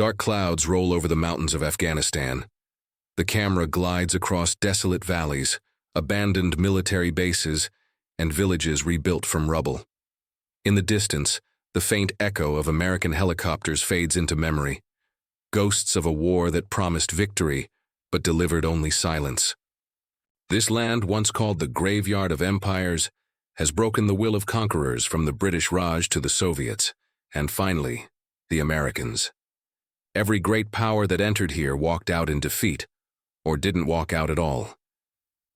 Dark clouds roll over the mountains of Afghanistan. The camera glides across desolate valleys, abandoned military bases, and villages rebuilt from rubble. In the distance, the faint echo of American helicopters fades into memory, ghosts of a war that promised victory but delivered only silence. This land, once called the graveyard of empires, has broken the will of conquerors from the British Raj to the Soviets, and finally, the Americans. Every great power that entered here walked out in defeat, or didn't walk out at all.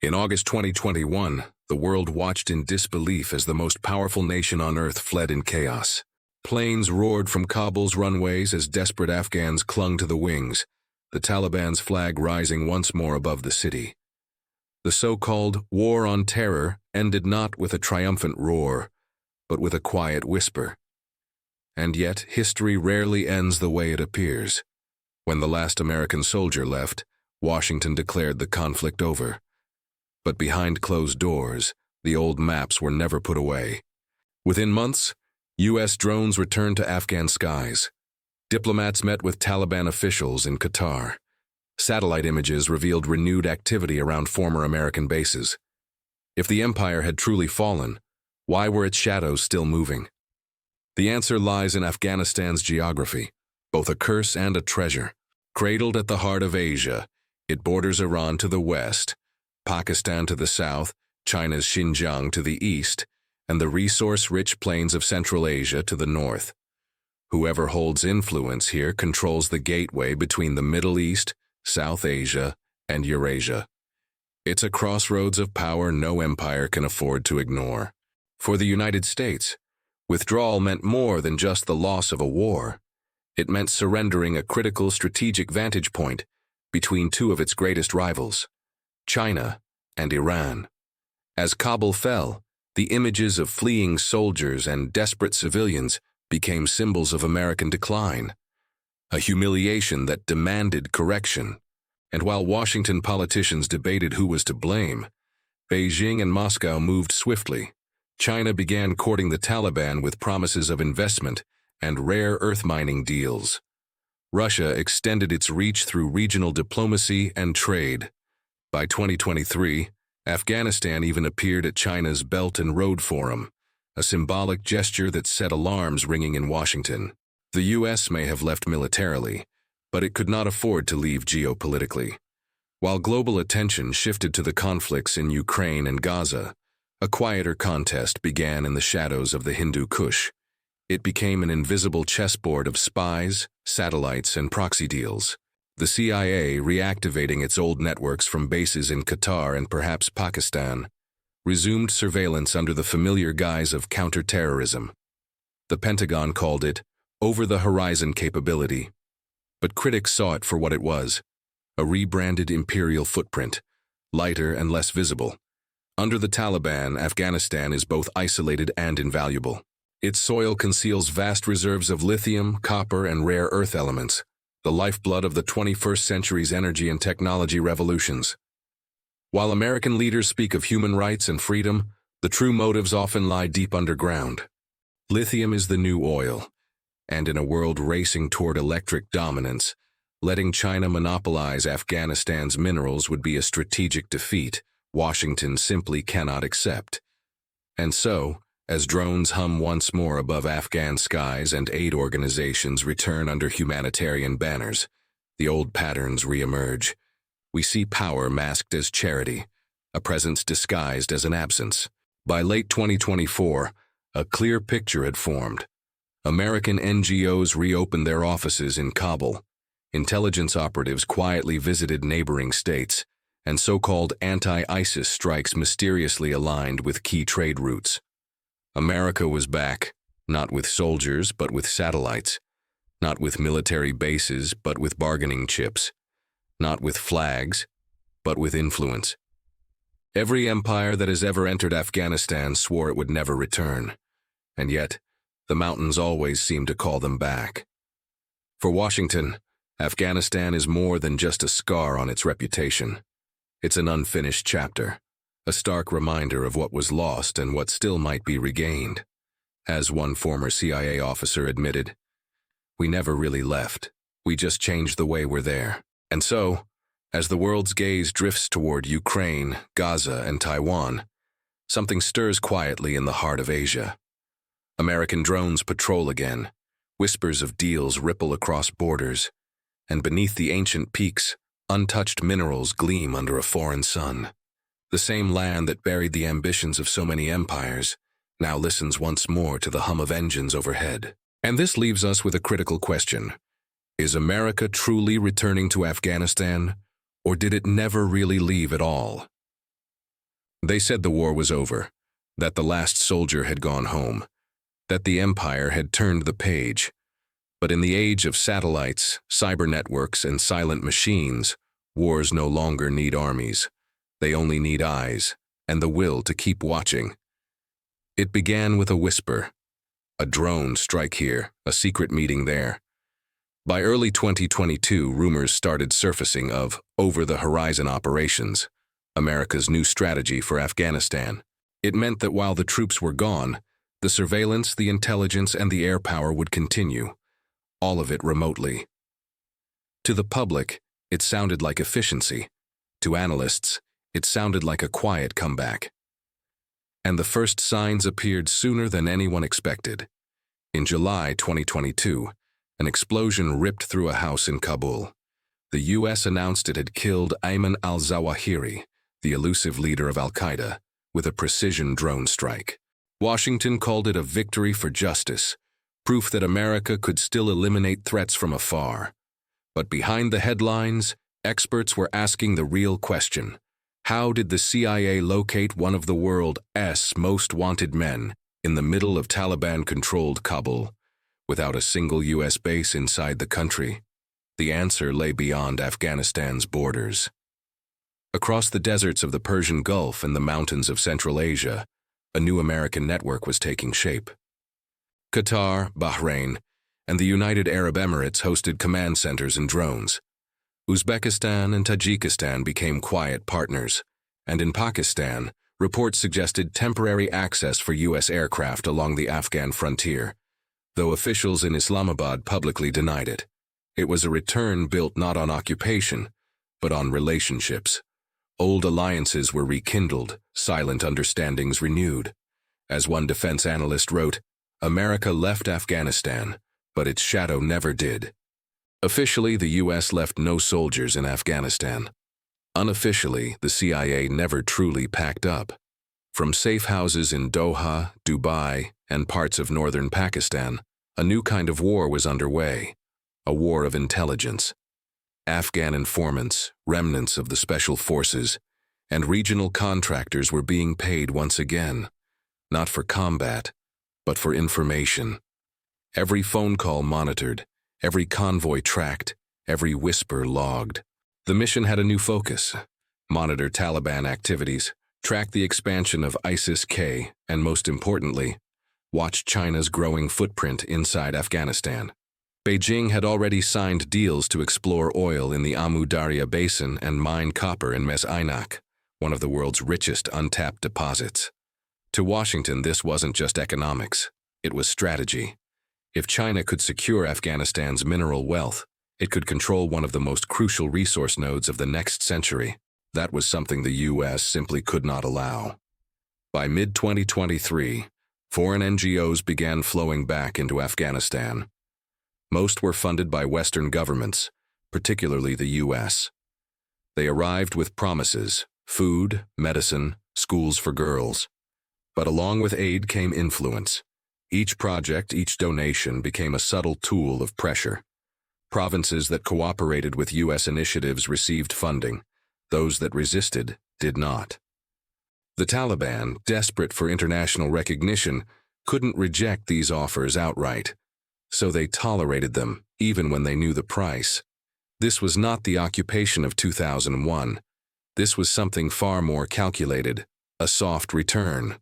In August 2021, the world watched in disbelief as the most powerful nation on earth fled in chaos. Planes roared from Kabul's runways as desperate Afghans clung to the wings, the Taliban's flag rising once more above the city. The so-called War on Terror ended not with a triumphant roar, but with a quiet whisper. And yet, history rarely ends the way it appears. When the last American soldier left, Washington declared the conflict over. But behind closed doors, the old maps were never put away. Within months, U.S. drones returned to Afghan skies. Diplomats met with Taliban officials in Qatar. Satellite images revealed renewed activity around former American bases. If the empire had truly fallen, why were its shadows still moving? The answer lies in Afghanistan's geography, both a curse and a treasure. Cradled at the heart of Asia, it borders Iran to the west, Pakistan to the south, China's Xinjiang to the east, and the resource-rich plains of Central Asia to the north. Whoever holds influence here controls the gateway between the Middle East, South Asia, and Eurasia. It's a crossroads of power no empire can afford to ignore. For the United States, withdrawal meant more than just the loss of a war. It meant surrendering a critical strategic vantage point between two of its greatest rivals, China and Iran. As Kabul fell, the images of fleeing soldiers and desperate civilians became symbols of American decline, a humiliation that demanded correction. And while Washington politicians debated who was to blame, Beijing and Moscow moved swiftly. China began courting the Taliban with promises of investment and rare earth mining deals. Russia extended its reach through regional diplomacy and trade. By 2023, Afghanistan even appeared at China's Belt and Road Forum, a symbolic gesture that set alarms ringing in Washington. The U.S. may have left militarily, but it could not afford to leave geopolitically. While global attention shifted to the conflicts in Ukraine and Gaza, a quieter contest began in the shadows of the Hindu Kush. It became an invisible chessboard of spies, satellites, and proxy deals. The CIA, reactivating its old networks from bases in Qatar and perhaps Pakistan, resumed surveillance under the familiar guise of counterterrorism. The Pentagon called it over-the-horizon capability, but critics saw it for what it was, a rebranded imperial footprint, lighter and less visible. Under the Taliban, Afghanistan is both isolated and invaluable. Its soil conceals vast reserves of lithium, copper, and rare earth elements, the lifeblood of the 21st century's energy and technology revolutions. While American leaders speak of human rights and freedom, the true motives often lie deep underground. Lithium is the new oil, and in a world racing toward electric dominance, letting China monopolize Afghanistan's minerals would be a strategic defeat Washington simply cannot accept. And so, as drones hum once more above Afghan skies and aid organizations return under humanitarian banners, the old patterns re-emerge. We see power masked as charity, a presence disguised as an absence. By late 2024, a clear picture had formed. American NGOs reopened their offices in Kabul. Intelligence operatives quietly visited neighboring states, and so-called anti-ISIS strikes mysteriously aligned with key trade routes. America was back, not with soldiers but with satellites, not with military bases but with bargaining chips, not with flags but with influence. Every empire that has ever entered Afghanistan swore it would never return, and yet the mountains always seem to call them back. For Washington, Afghanistan is more than just a scar on its reputation. It's an unfinished chapter, a stark reminder of what was lost and what still might be regained. As one former CIA officer admitted, "We never really left. We just changed the way we're there. And so, as the world's gaze drifts toward Ukraine, Gaza, and Taiwan, something stirs quietly in the heart of Asia. American drones patrol again, whispers of deals ripple across borders, and beneath the ancient peaks, untouched minerals gleam under a foreign sun. The same land that buried the ambitions of so many empires now listens once more to the hum of engines overhead. And this leaves us with a critical question. Is America truly returning to Afghanistan, or did it never really leave at all? They said the war was over, that the last soldier had gone home, that the empire had turned the page. But in the age of satellites, cyber networks, and silent machines, wars no longer need armies. They only need eyes and the will to keep watching. It began with a whisper. A drone strike here, a secret meeting there. By early 2022, rumors started surfacing of over-the-horizon operations, America's new strategy for Afghanistan. It meant that while the troops were gone, the surveillance, the intelligence, and the air power would continue, all of it remotely. To the public, it sounded like efficiency. To analysts, it sounded like a quiet comeback. And the first signs appeared sooner than anyone expected. In July 2022, an explosion ripped through a house in Kabul. The U.S. announced it had killed Ayman al-Zawahiri, the elusive leader of al-Qaeda, with a precision drone strike. Washington called it a victory for justice, proof that America could still eliminate threats from afar. But behind the headlines, experts were asking the real question. How did the CIA locate one of the world's most wanted men in the middle of Taliban-controlled Kabul, without a single U.S. base inside the country? The answer lay beyond Afghanistan's borders. Across the deserts of the Persian Gulf and the mountains of Central Asia, a new American network was taking shape. Qatar, Bahrain, and the United Arab Emirates hosted command centers and drones. Uzbekistan and Tajikistan became quiet partners, and in Pakistan, reports suggested temporary access for U.S. aircraft along the Afghan frontier, though officials in Islamabad publicly denied it. It was a return built not on occupation, but on relationships. Old alliances were rekindled, silent understandings renewed. As one defense analyst wrote, America left Afghanistan, but its shadow never did. Officially, the U.S. left no soldiers in Afghanistan. Unofficially, the CIA never truly packed up. From safe houses in Doha, Dubai, and parts of northern Pakistan, a new kind of war was underway, a war of intelligence. Afghan informants, remnants of the special forces, and regional contractors were being paid once again, not for combat, but for information. Every phone call monitored, every convoy tracked, every whisper logged. The mission had a new focus: monitor Taliban activities, track the expansion of ISIS-K, and most importantly, watch China's growing footprint inside Afghanistan. Beijing had already signed deals to explore oil in the Amu Darya Basin and mine copper in Mes Aynak, one of the world's richest untapped deposits. To Washington, this wasn't just economics, it was strategy. If China could secure Afghanistan's mineral wealth, it could control one of the most crucial resource nodes of the next century. That was something the U.S. simply could not allow. By mid-2023, foreign NGOs began flowing back into Afghanistan. Most were funded by Western governments, particularly the U.S. They arrived with promises: food, medicine, schools for girls. But along with aid came influence. Each project, each donation became a subtle tool of pressure. Provinces that cooperated with U.S. initiatives received funding. Those that resisted did not. The Taliban, desperate for international recognition, couldn't reject these offers outright. So they tolerated them, even when they knew the price. This was not the occupation of 2001. This was something far more calculated, a soft return.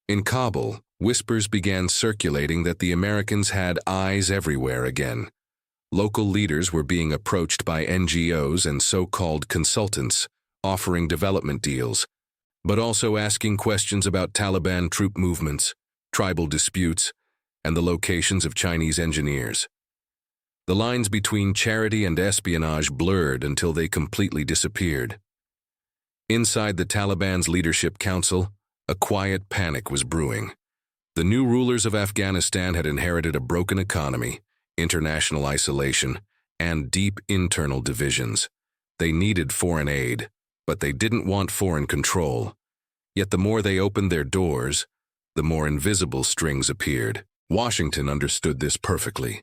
In Kabul, whispers began circulating that the Americans had eyes everywhere again. Local leaders were being approached by NGOs and so-called consultants, offering development deals, but also asking questions about Taliban troop movements, tribal disputes, and the locations of Chinese engineers. The lines between charity and espionage blurred until they completely disappeared. Inside the Taliban's leadership council, a quiet panic was brewing. The new rulers of Afghanistan had inherited a broken economy, international isolation, and deep internal divisions. They needed foreign aid, but they didn't want foreign control. Yet the more they opened their doors, the more invisible strings appeared. Washington understood this perfectly.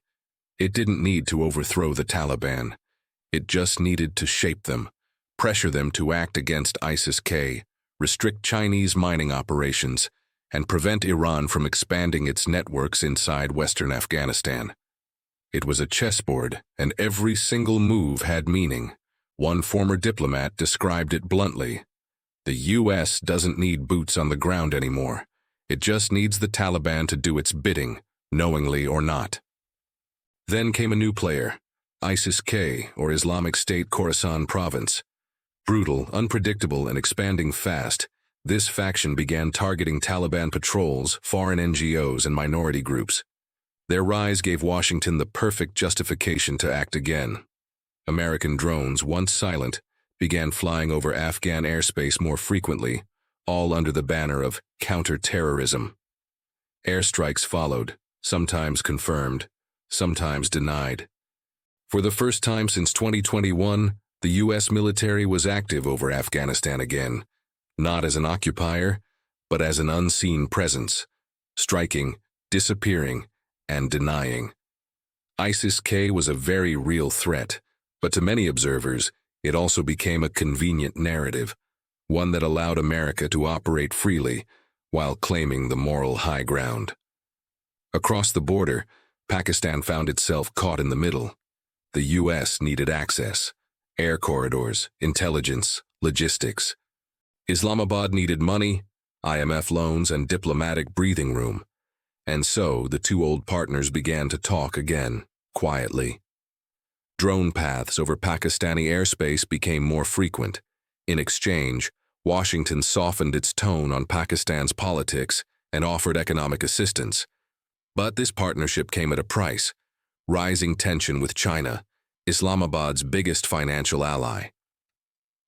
It didn't need to overthrow the Taliban. It just needed to shape them, pressure them to act against ISIS-K, restrict Chinese mining operations, and prevent Iran from expanding its networks inside Western Afghanistan. It was a chessboard, and every single move had meaning. One former diplomat described it bluntly. The U.S. doesn't need boots on the ground anymore. It just needs the Taliban to do its bidding, knowingly or not. Then came a new player, ISIS-K, or Islamic State Khorasan Province. Brutal, unpredictable, and expanding fast, this faction began targeting Taliban patrols, foreign NGOs, and minority groups. Their rise gave Washington the perfect justification to act again. American drones, once silent, began flying over Afghan airspace more frequently, all under the banner of counter-terrorism. Airstrikes followed, sometimes confirmed, sometimes denied. For the first time since 2021, the U.S. military was active over Afghanistan again, not as an occupier, but as an unseen presence, striking, disappearing, and denying. ISIS-K was a very real threat, but to many observers, it also became a convenient narrative, one that allowed America to operate freely while claiming the moral high ground. Across the border, Pakistan found itself caught in the middle. The U.S. needed access, air corridors, intelligence, logistics. Islamabad needed money, IMF loans, and diplomatic breathing room. And so the two old partners began to talk again, quietly. Drone paths over Pakistani airspace became more frequent. In exchange, Washington softened its tone on Pakistan's politics and offered economic assistance. But this partnership came at a price: rising tension with China, Islamabad's biggest financial ally.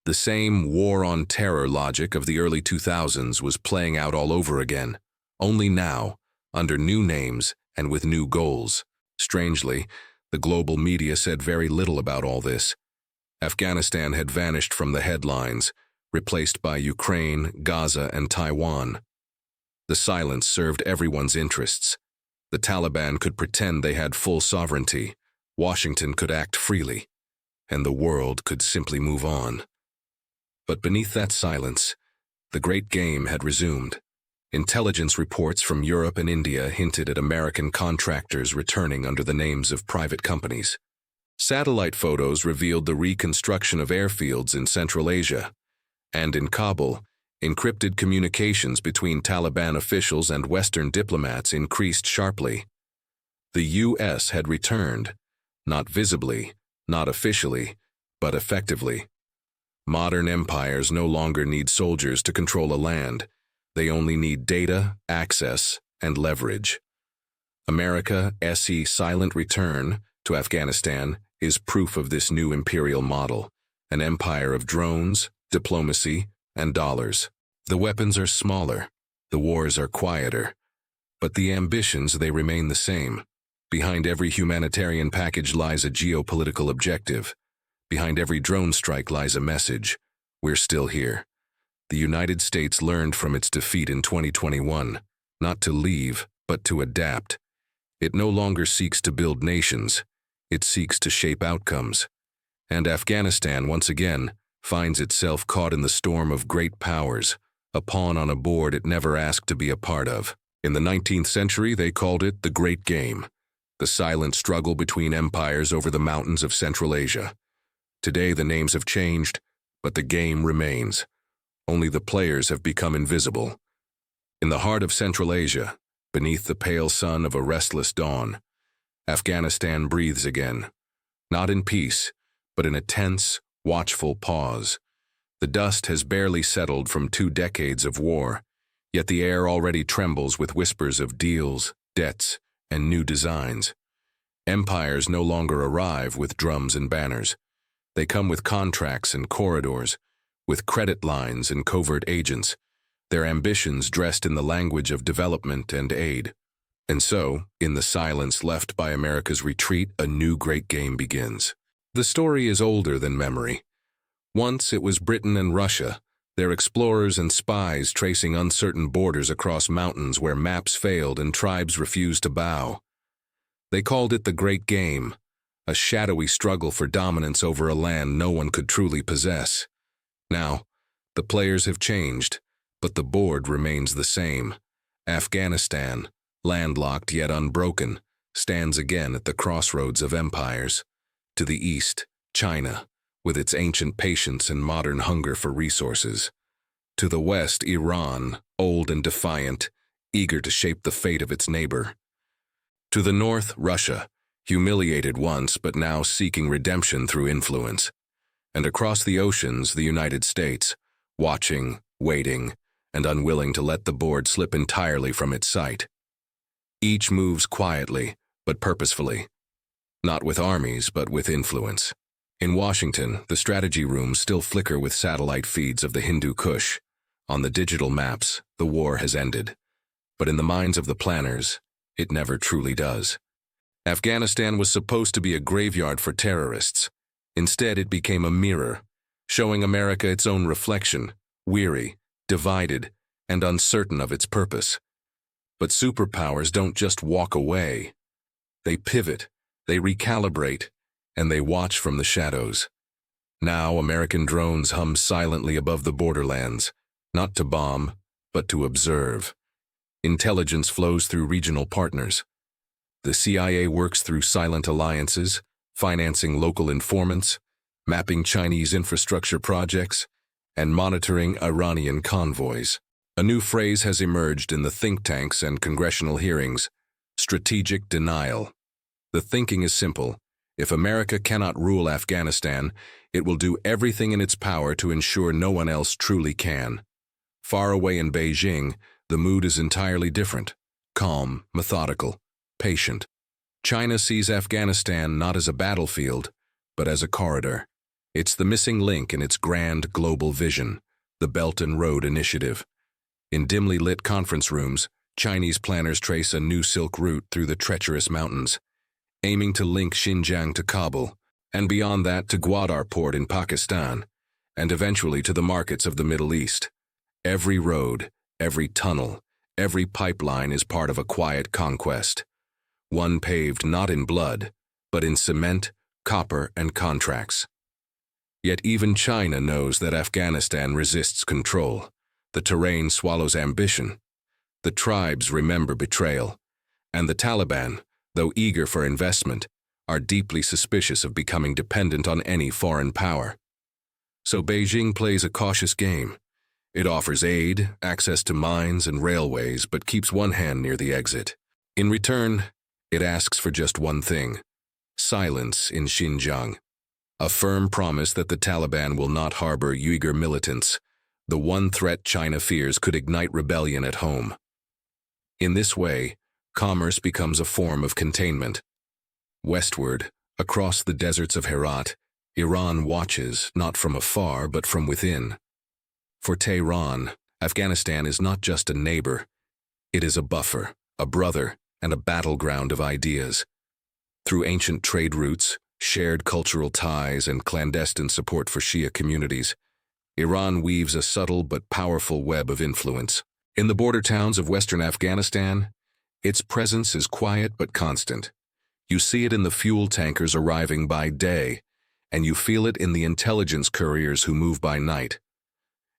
The same war on terror logic of the early 2000s was playing out all over again, only now, under new names and with new goals. Strangely, the global media said very little about all this. Afghanistan had vanished from the headlines, replaced by Ukraine, Gaza, and Taiwan. The silence served everyone's interests. The Taliban could pretend they had full sovereignty, Washington could act freely, and the world could simply move on. But beneath that silence, the great game had resumed. Intelligence reports from Europe and India hinted at American contractors returning under the names of private companies. Satellite photos revealed the reconstruction of airfields in Central Asia, and in Kabul, encrypted communications between Taliban officials and Western diplomats increased sharply. The U.S. had returned, not visibly, not officially, but effectively. Modern empires no longer need soldiers to control a land. They only need data, access, and leverage. America's silent return to Afghanistan is proof of this new imperial model, an empire of drones, diplomacy, and dollars. The weapons are smaller, the wars are quieter, but the ambitions, they remain the same. Behind every humanitarian package lies a geopolitical objective. Behind every drone strike lies a message: we're still here. The United States learned from its defeat in 2021, not to leave, but to adapt. It no longer seeks to build nations, it seeks to shape outcomes. And Afghanistan, once again, finds itself caught in the storm of great powers, a pawn on a board it never asked to be a part of. In the 19th century, they called it the Great Game, the silent struggle between empires over the mountains of Central Asia. Today, the names have changed, but the game remains. Only the players have become invisible. In the heart of Central Asia, beneath the pale sun of a restless dawn, Afghanistan breathes again, not in peace, but in a tense, watchful pause. The dust has barely settled from 2 decades of war, yet the air already trembles with whispers of deals, debts, and new designs. Empires no longer arrive with drums and banners. They come with contracts and corridors, with credit lines and covert agents, their ambitions dressed in the language of development and aid. And so, in the silence left by America's retreat, a new great game begins. The story is older than memory. Once it was Britain and Russia, their explorers and spies tracing uncertain borders across mountains where maps failed and tribes refused to bow. They called it the Great Game, a shadowy struggle for dominance over a land no one could truly possess. Now, the players have changed, but the board remains the same. Afghanistan, landlocked yet unbroken, stands again at the crossroads of empires. To the east, China, with its ancient patience and modern hunger for resources. To the west, Iran, old and defiant, eager to shape the fate of its neighbor. To the north, Russia, humiliated once but now seeking redemption through influence. And across the oceans, the United States, watching, waiting, and unwilling to let the board slip entirely from its sight. Each moves quietly, but purposefully. Not with armies, but with influence. In Washington, the strategy rooms still flicker with satellite feeds of the Hindu Kush. On the digital maps, the war has ended. But in the minds of the planners, it never truly does. Afghanistan was supposed to be a graveyard for terrorists. Instead, it became a mirror, showing America its own reflection, weary, divided, and uncertain of its purpose. But superpowers don't just walk away. They pivot, they recalibrate, and they watch from the shadows. Now American drones hum silently above the borderlands, not to bomb, but to observe. Intelligence flows through regional partners. The CIA works through silent alliances, financing local informants, mapping Chinese infrastructure projects, and monitoring Iranian convoys. A new phrase has emerged in the think tanks and congressional hearings: strategic denial. The thinking is simple. If America cannot rule Afghanistan, it will do everything in its power to ensure no one else truly can. Far away in Beijing, the mood is entirely different: calm, methodical, patient. China sees Afghanistan not as a battlefield, but as a corridor. It's the missing link in its grand global vision, the Belt and Road Initiative. In dimly lit conference rooms, Chinese planners trace a new Silk Route through the treacherous mountains, aiming to link Xinjiang to Kabul, and beyond that to Gwadar port in Pakistan, and eventually to the markets of the Middle East. Every road, every tunnel, every pipeline is part of a quiet conquest, one paved not in blood, but in cement, copper, and contracts. Yet even China knows that Afghanistan resists control. The terrain swallows ambition. The tribes remember betrayal. And the Taliban, though eager for investment, are deeply suspicious of becoming dependent on any foreign power. So Beijing plays a cautious game. It offers aid, access to mines and railways, but keeps one hand near the exit. In return, it asks for just one thing: silence in Xinjiang. A firm promise that the Taliban will not harbor Uyghur militants, the one threat China fears could ignite rebellion at home. In this way, commerce becomes a form of containment. Westward, across the deserts of Herat, Iran watches, not from afar, but from within. For Tehran, Afghanistan is not just a neighbor. It is a buffer, a brother, and a battleground of ideas. Through ancient trade routes, shared cultural ties, and clandestine support for Shia communities, Iran weaves a subtle but powerful web of influence. In the border towns of western Afghanistan, its presence is quiet but constant. You see it in the fuel tankers arriving by day, and you feel it in the intelligence couriers who move by night.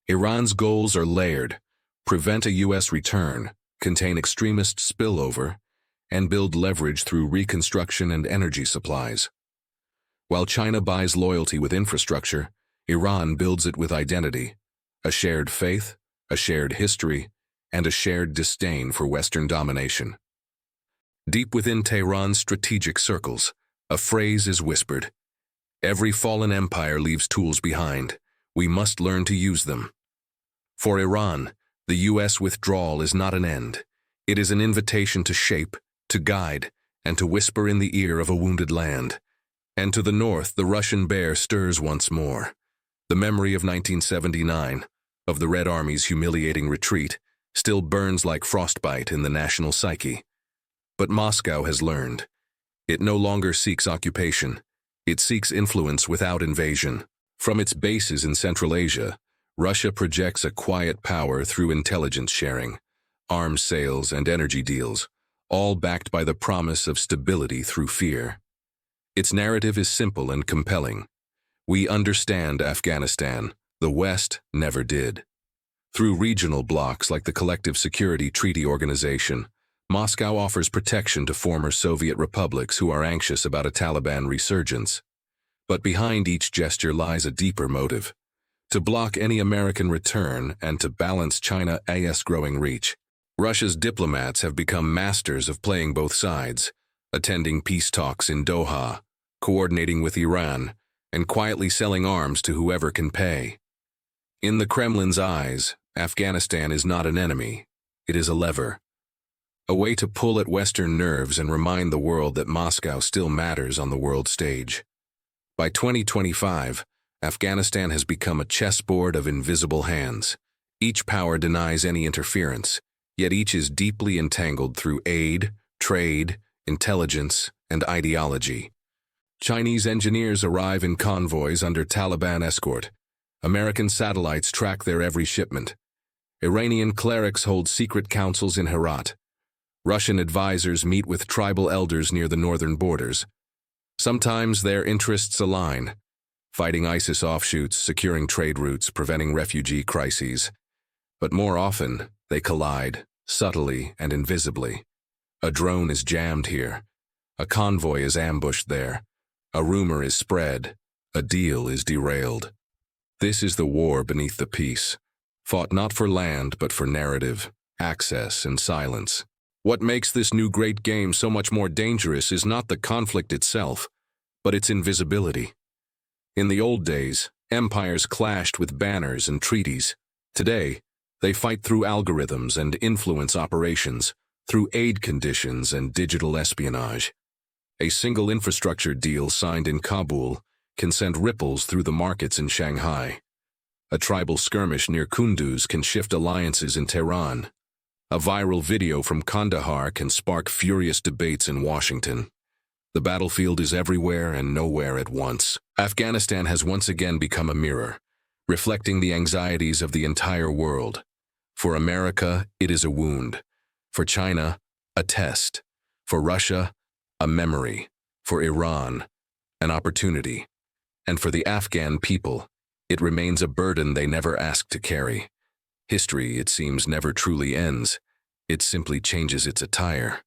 Iran's goals are layered: prevent a U.S. return, contain extremist spillover, and build leverage through reconstruction and energy supplies. While China buys loyalty with infrastructure, Iran builds it with identity: a shared faith, a shared history, and a shared disdain for Western domination. Deep within Tehran's strategic circles, a phrase is whispered: every fallen empire leaves tools behind. We must learn to use them. For Iran, the U.S. withdrawal is not an end. It is an invitation to shape, to guide, and to whisper in the ear of a wounded land. And to the north, the Russian bear stirs once more. The memory of 1979, of the Red Army's humiliating retreat, still burns like frostbite in the national psyche. But Moscow has learned. It no longer seeks occupation. It seeks influence without invasion. From its bases in Central Asia, Russia projects a quiet power through intelligence sharing, arms sales, and energy deals, all backed by the promise of stability through fear. Its narrative is simple and compelling. We understand Afghanistan. The West never did. Through regional blocs like the Collective Security Treaty Organization, Moscow offers protection to former Soviet republics who are anxious about a Taliban resurgence. But behind each gesture lies a deeper motive: to block any American return and to balance China's growing reach. Russia's diplomats have become masters of playing both sides, attending peace talks in Doha, coordinating with Iran, and quietly selling arms to whoever can pay. In the Kremlin's eyes, Afghanistan is not an enemy, it is a lever. A way to pull at Western nerves and remind the world that Moscow still matters on the world stage. By 2025, Afghanistan has become a chessboard of invisible hands. Each power denies any interference, yet each is deeply entangled through aid, trade, intelligence, and ideology. Chinese engineers arrive in convoys under Taliban escort. American satellites track their every shipment. Iranian clerics hold secret councils in Herat. Russian advisors meet with tribal elders near the northern borders. Sometimes their interests align, fighting ISIS offshoots, securing trade routes, preventing refugee crises. But more often, they collide, subtly and invisibly. A drone is jammed here. A convoy is ambushed there. A rumor is spread. A deal is derailed. This is the war beneath the peace, fought not for land but for narrative, access, and silence. What makes this new great game so much more dangerous is not the conflict itself, but its invisibility. In the old days, empires clashed with banners and treaties. Today, they fight through algorithms and influence operations, through aid conditions and digital espionage. A single infrastructure deal signed in Kabul can send ripples through the markets in Shanghai. A tribal skirmish near Kunduz can shift alliances in Tehran. A viral video from Kandahar can spark furious debates in Washington. The battlefield is everywhere and nowhere at once. Afghanistan has once again become a mirror, reflecting the anxieties of the entire world. For America, it is a wound. For China, a test. For Russia, a memory. For Iran, an opportunity. And for the Afghan people, it remains a burden they never asked to carry. History, it seems, never truly ends. It simply changes its attire.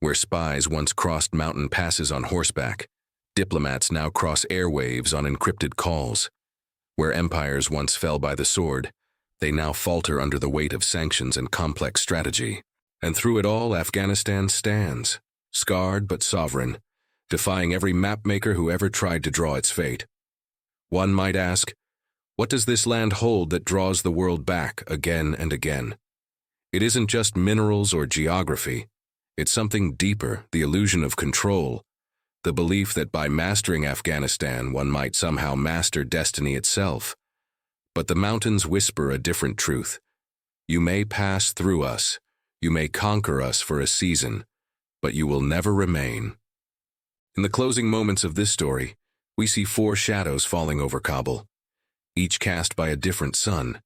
Where spies once crossed mountain passes on horseback, diplomats now cross airwaves on encrypted calls. Where empires once fell by the sword, they now falter under the weight of sanctions and complex strategy. And through it all, Afghanistan stands, scarred but sovereign, defying every mapmaker who ever tried to draw its fate. One might ask, what does this land hold that draws the world back again and again? It isn't just minerals or geography. It's something deeper, the illusion of control, the belief that by mastering Afghanistan, one might somehow master destiny itself. But the mountains whisper a different truth. You may pass through us, you may conquer us for a season, but you will never remain. In the closing moments of this story, we see 4 shadows falling over Kabul, each cast by a different sun.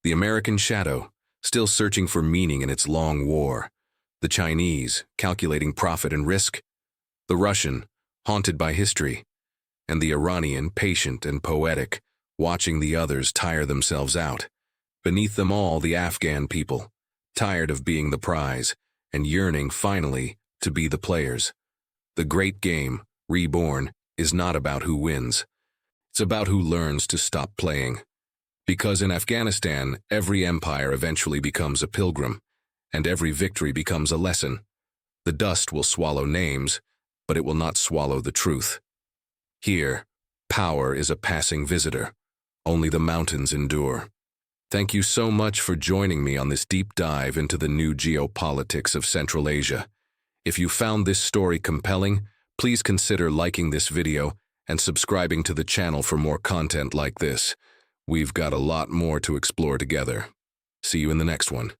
The American shadow, still searching for meaning in its long war. The Chinese, calculating profit and risk. The Russian, haunted by history. And the Iranian, patient and poetic, watching the others tire themselves out. Beneath them all, the Afghan people, tired of being the prize, and yearning, finally, to be the players. The great game, reborn, is not about who wins. It's about who learns to stop playing. Because in Afghanistan, every empire eventually becomes a pilgrim, and every victory becomes a lesson. The dust will swallow names, but it will not swallow the truth. Here, power is a passing visitor. Only the mountains endure. Thank you so much for joining me on this deep dive into the new geopolitics of Central Asia. If you found this story compelling, please consider liking this video and subscribing to the channel for more content like this. We've got a lot more to explore together. See you in the next one.